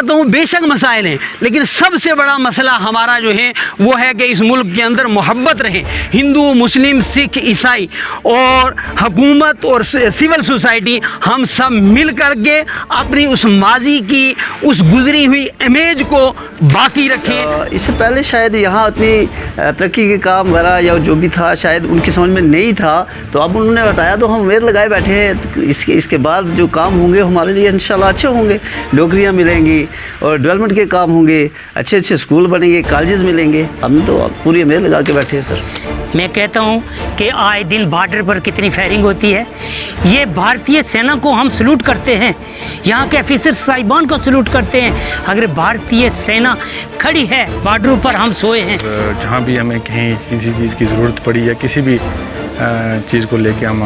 کہتا ہوں بے شک مسائل ہیں، لیکن سب سے بڑا مسئلہ ہمارا جو ہے وہ ہے کہ اس ملک کے اندر محبت رہے، ہندو مسلم سکھ عیسائی اور حکومت اور سول سوسائٹی ہم سب مل کر کے اپنی اس ماضی کی اس گزری ہوئی امیج کو باقی رکھیں۔ اس سے پہلے شاید یہاں اتنی ترقی کے کام وغیرہ یا جو بھی تھا شاید ان کی سمجھ میں نہیں تھا، تو اب انہوں نے بتایا تو ہم امید لگائے بیٹھے ہیں اس کے بعد جو کام ہوں گے ہمارے لیے انشاءاللہ اچھے ہوں گے، نوکریاں ملیں گی اور ڈیولپمنٹ کے کام ہوں گے، اچھے اچھے اسکول بنیں گے، کالجز ملیں گے۔ ہم تو پوری امید لگا کے بیٹھے ہیں سر۔ میں کہتا ہوں کہ آئے دن بارڈر پر کتنی فائرنگ ہوتی ہے، یہ بھارتیہ سینا کو ہم سلوٹ کرتے ہیں، یہاں کے آفیسر صاحبان کو سلوٹ کرتے ہیں۔ اگر بھارتیہ سینا کھڑی ہے بارڈروں پر، ہم سوئے ہیں۔ جہاں بھی ہمیں کہیں کسی چیز کی ضرورت پڑی یا کسی بھی چیز کو لے کے ہم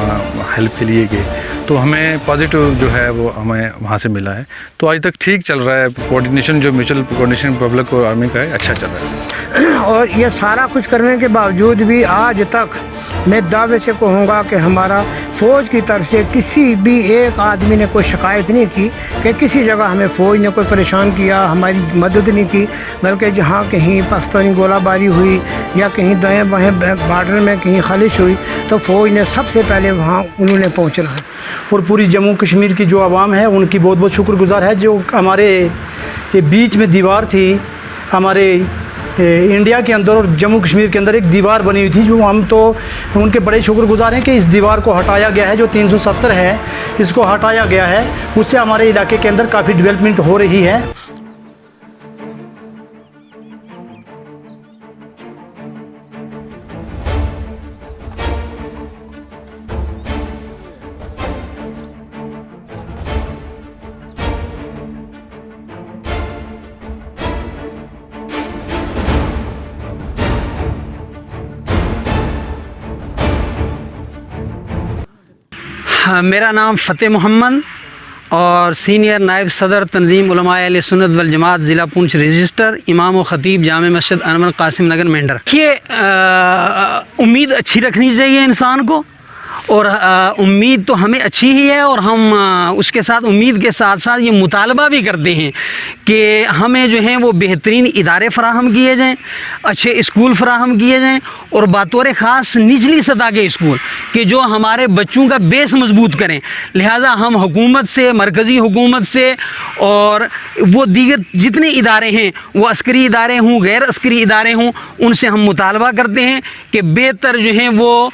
ہیلپ کے لیے گئے تو ہمیں پازیٹیو جو ہے وہ ہمیں وہاں سے ملا ہے۔ تو آج تک ٹھیک چل رہا ہے، کوآرڈینیشن جو میوچل کوآرڈینیشن پبلک اور آرمی کا ہے اچھا چل رہا ہے۔ اور یہ سارا کچھ کرنے کے باوجود بھی آج تک میں دعوے سے کہوں گا کہ ہمارا فوج کی طرف سے کسی بھی ایک آدمی نے کوئی شکایت نہیں کی کہ کسی جگہ ہمیں فوج نے کوئی پریشان کیا، ہماری مدد نہیں کی، بلکہ جہاں کہیں پاکستانی گولہ باری ہوئی یا کہیں دائیں بائیں بارڈر میں کہیں خلش ہوئی تو فوج نے سب سے پہلے وہاں انہوں نے پہنچنا ہے۔ اور پوری جموں کشمیر کی جو عوام ہے ان کی بہت بہت شکر گزار ہے، جو ہمارے بیچ میں دیوار تھی ہمارے انڈیا کے اندر اور جموں کشمیر کے اندر ایک دیوار بنی ہوئی تھی، جو ہم تو ان کے بڑے شکر گزار ہیں کہ اس دیوار کو ہٹایا گیا ہے، جو 370 ہے اس کو ہٹایا گیا ہے، اس سے ہمارے علاقے کے اندر کافی ڈیولپمنٹ ہو رہی ہے۔ میرا نام فتح محمد اور سینئر نائب صدر تنظیم علماء اہل سنت والجماعت ضلع پونچھ رجسٹر، امام و خطیب جامع مسجد انور قاسم نگر مینڈر۔ یہ امید اچھی رکھنی چاہیے انسان کو، اور امید تو ہمیں اچھی ہی ہے، اور ہم اس کے ساتھ امید کے ساتھ ساتھ یہ مطالبہ بھی کرتے ہیں کہ ہمیں جو ہیں وہ بہترین ادارے فراہم کیے جائیں، اچھے اسکول فراہم کیے جائیں، اور بطور خاص نچلی سطح کے اسکول کہ جو ہمارے بچوں کا بیس مضبوط کریں۔ لہٰذا ہم حکومت سے، مرکزی حکومت سے اور وہ دیگر جتنے ادارے ہیں، وہ عسکری ادارے ہوں غیر عسکری ادارے ہوں، ان سے ہم مطالبہ کرتے ہیں کہ بہتر جو ہیں وہ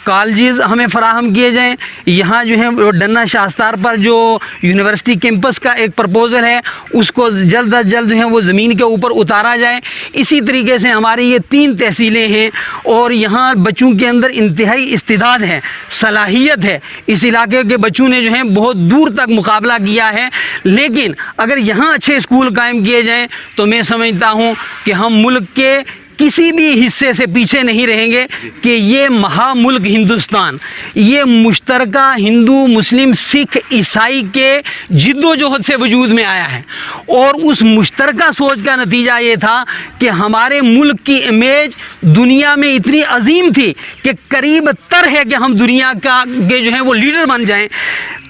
کالجز ہمیں فراہم کیے جائیں۔ یہاں جو ہے ڈنا شاستار پر جو یونیورسٹی کیمپس کا ایک پرپوزل ہے اس کو جلد از جلد جو ہے وہ زمین کے اوپر اتارا جائے۔ اسی طریقے سے ہماری یہ 3 تحصیلیں ہیں اور یہاں بچوں کے اندر انتہائی استعداد ہے، صلاحیت ہے، اس علاقے کے بچوں نے جو ہے بہت دور تک مقابلہ کیا ہے، لیکن اگر یہاں اچھے اسکول قائم کیے جائیں تو میں سمجھتا ہوں کہ ہم ملک کے کسی بھی حصے سے پیچھے نہیں رہیں گے کہ یہ مہا ملک ہندوستان، یہ مشترکہ ہندو مسلم سکھ عیسائی کے جد و جہد سے وجود میں آیا ہے، اور اس مشترکہ سوچ کا نتیجہ یہ تھا کہ ہمارے ملک کی امیج دنیا میں اتنی عظیم تھی کہ قریب تر ہے کہ ہم دنیا کا کے جو ہیں وہ لیڈر بن جائیں۔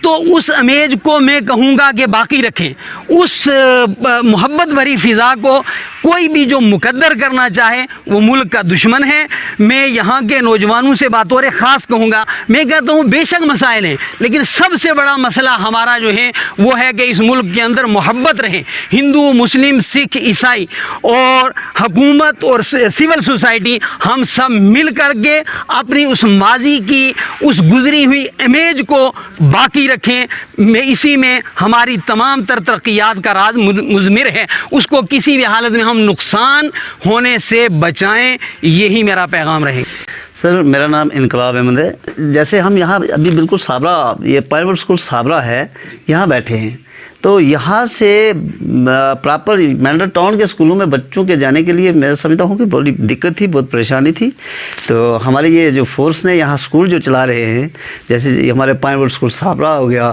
تو اس امیج کو میں کہوں گا کہ باقی رکھیں، اس محبت بھری فضا کو کوئی بھی جو مقدر کرنا چاہے وہ ملک کا دشمن ہے۔ میں یہاں کے نوجوانوں سے بطور خاص کہوں گا، میں کہتا ہوں بے شک مسائل ہیں، لیکن سب سے بڑا مسئلہ ہمارا جو ہے وہ ہے کہ اس ملک کے اندر محبت رہے، ہندو مسلم سکھ عیسائی اور حکومت اور سول سوسائٹی ہم سب مل کر کے اپنی اس ماضی کی اس گزری ہوئی امیج کو باقی رکھیں۔ اسی میں ہماری تمام تر ترقیات کا راز مضمر ہے، اس کو کسی بھی حالت میں ہم نقصان ہونے سے بچائیں، یہی میرا پیغام رہے۔ سر میرا نام انقلاب احمد ہے۔ جیسے ہم یہاں ابھی بالکل صابرہ، یہ پائنوڈ اسکول صابرہ ہے، یہاں بیٹھے ہیں، تو یہاں سے پراپر مینڈر ٹاؤن کے اسکولوں میں بچوں کے جانے کے لیے میں سمجھتا ہوں کہ بڑی دقت تھی، بہت پریشانی تھی۔ تو ہمارے یہ جو فورس نے یہاں اسکول جو چلا رہے ہیں، جیسے ہمارے پائنوڈ اسکول صابرہ ہو گیا،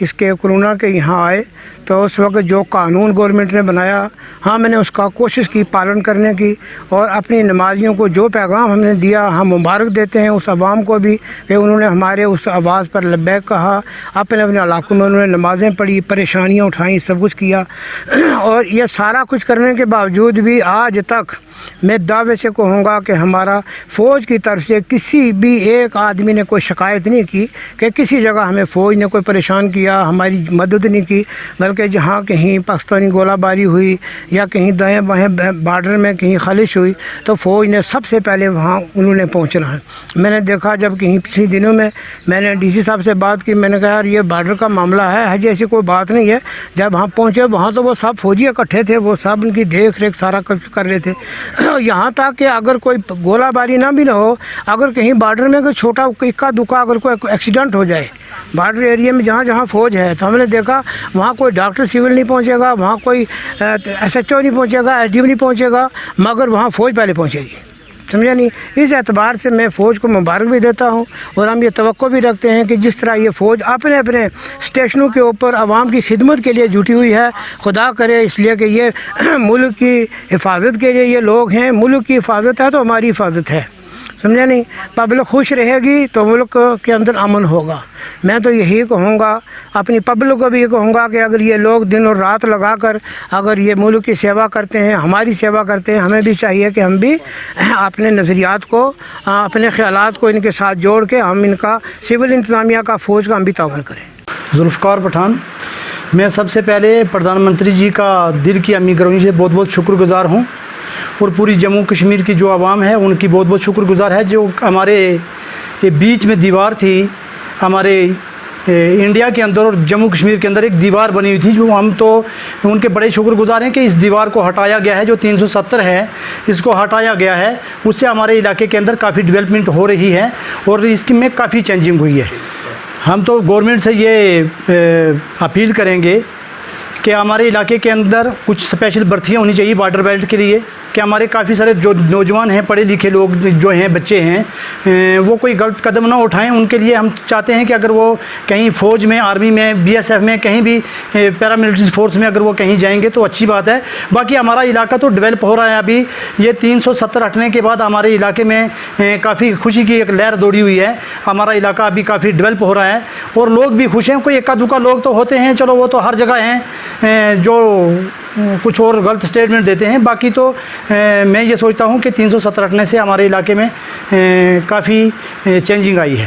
اس کے کورونا کے یہاں آئے تو اس وقت جو قانون گورنمنٹ نے بنایا ہاں میں نے اس کا کوشش کی پالن کرنے کی، اور اپنی نمازیوں کو جو پیغام ہم نے دیا ہم مبارک دیتے ہیں اس عوام کو بھی کہ انہوں نے ہمارے اس آواز پر لبیک کہا، اپنے اپنے علاقوں میں انہوں نے نمازیں پڑھی، پریشانیاں اٹھائیں، سب کچھ کیا۔ اور یہ سارا کچھ کرنے کے باوجود بھی آج تک میں دعوے سے کہوں گا کہ ہمارا فوج کی طرف سے کسی بھی ایک آدمی نے کوئی شکایت نہیں کی کہ کسی جگہ ہمیں فوج نے کوئی پریشان کیا، ہماری مدد نہیں کی، بلکہ جہاں کہیں پاکستانی گولہ باری ہوئی یا کہیں دائیں بائیں بارڈر میں کہیں خلش ہوئی تو فوج نے سب سے پہلے وہاں انہوں نے پہنچنا ہے۔ میں نے دیکھا جب کہیں پچھلے دنوں میں نے ڈی سی صاحب سے بات کی، میں نے کہا یار یہ بارڈر کا معاملہ ہے، حجی ایسی کوئی بات نہیں ہے۔ جب ہم پہنچے وہاں تو وہ سب فوجی اکٹھے تھے، وہ سب ان کی دیکھ ریکھ سارا کچھ کر رہے تھے، یہاں تک کہ اگر کوئی گولہ باری نہ بھی نہ ہو، اگر کہیں بارڈر میں کوئی چھوٹا اکا دکا اگر کوئی ایکسیڈنٹ ہو جائے بارڈر ایریا میں جہاں جہاں فوج ہے تو ہم نے دیکھا وہاں کوئی ڈاکٹر سول نہیں پہنچے گا، وہاں کوئی ایس ایچ او نہیں پہنچے گا، ایس ڈی او نہیں پہنچے گا، مگر وہاں فوج پہلے پہنچے گی، سمجھا نہیں۔ اس اعتبار سے میں فوج کو مبارک بھی دیتا ہوں، اور ہم یہ توقع بھی رکھتے ہیں کہ جس طرح یہ فوج اپنے اپنے اسٹیشنوں کے اوپر عوام کی خدمت کے لیے جٹی ہوئی ہے، خدا کرے اس لیے کہ یہ ملک کی حفاظت کے لیے یہ لوگ ہیں، ملک کی حفاظت ہے تو ہماری حفاظت ہے، سمجھا نہیں۔ پبلک خوش رہے گی تو ملک کے اندر امن ہوگا۔ میں تو یہی کہوں گا، اپنی پبلک کو بھی یہ کہوں گا کہ اگر یہ لوگ دن اور رات لگا کر اگر یہ ملک کی سیوا کرتے ہیں، ہماری سیوا کرتے ہیں، ہمیں بھی چاہیے کہ ہم بھی اپنے نظریات کو، اپنے خیالات کو ان کے ساتھ جوڑ کے ہم ان کا سول انتظامیہ کا، فوج کا ہم بھی تعاون کریں۔ ذوالفقار پٹھان، میں سب سے پہلے پردھان منتری جی کا دل کی امی گرامی سے بہت بہت شکر گزار ہوں، اور پوری جموں کشمیر کی جو عوام ہے ان کی بہت بہت شکر گزار ہے، جو ہمارے بیچ میں دیوار تھی ہمارے انڈیا کے اندر اور جموں کشمیر کے اندر ایک دیوار بنی ہوئی تھی، جو ہم تو ان کے بڑے شکر گزار ہیں کہ اس دیوار کو ہٹایا گیا ہے، جو 370 ہے اس کو ہٹایا گیا ہے، اس سے ہمارے علاقے کے اندر کافی ڈیولپمنٹ ہو رہی ہے اور اس کی میں کافی چینجنگ ہوئی ہے۔ ہم تو گورنمنٹ سے یہ اپیل کریں گے کہ ہمارے علاقے کے اندر کچھ اسپیشل برتیاں ہونی چاہیے بارڈر بیلٹ کے لیے، کہ ہمارے کافی سارے جو نوجوان ہیں، پڑھے لکھے لوگ جو ہیں، بچے ہیں، وہ کوئی غلط قدم نہ اٹھائیں۔ ان کے لیے ہم چاہتے ہیں کہ اگر وہ کہیں فوج میں، آرمی میں، بی ایس ایف میں، کہیں بھی پیراملٹری فورس میں اگر وہ کہیں جائیں گے تو اچھی بات ہے۔ باقی ہمارا علاقہ تو ڈیولپ ہو رہا ہے، ابھی یہ 370 ہٹنے کے بعد ہمارے علاقے میں کافی خوشی کی ایک لہر دوڑی ہوئی ہے، ہمارا علاقہ ابھی کافی ڈیولپ ہو رہا ہے اور لوگ بھی خوش ہیں۔ کوئی اکا دکا لوگ تو ہوتے ہیں، چلو وہ تو ہر جگہ ہیں جو کچھ اور غلط سٹیٹمنٹ دیتے ہیں، باقی تو میں یہ سوچتا ہوں کہ 370 ہٹنے سے ہمارے علاقے میں کافی چینجنگ آئی ہے۔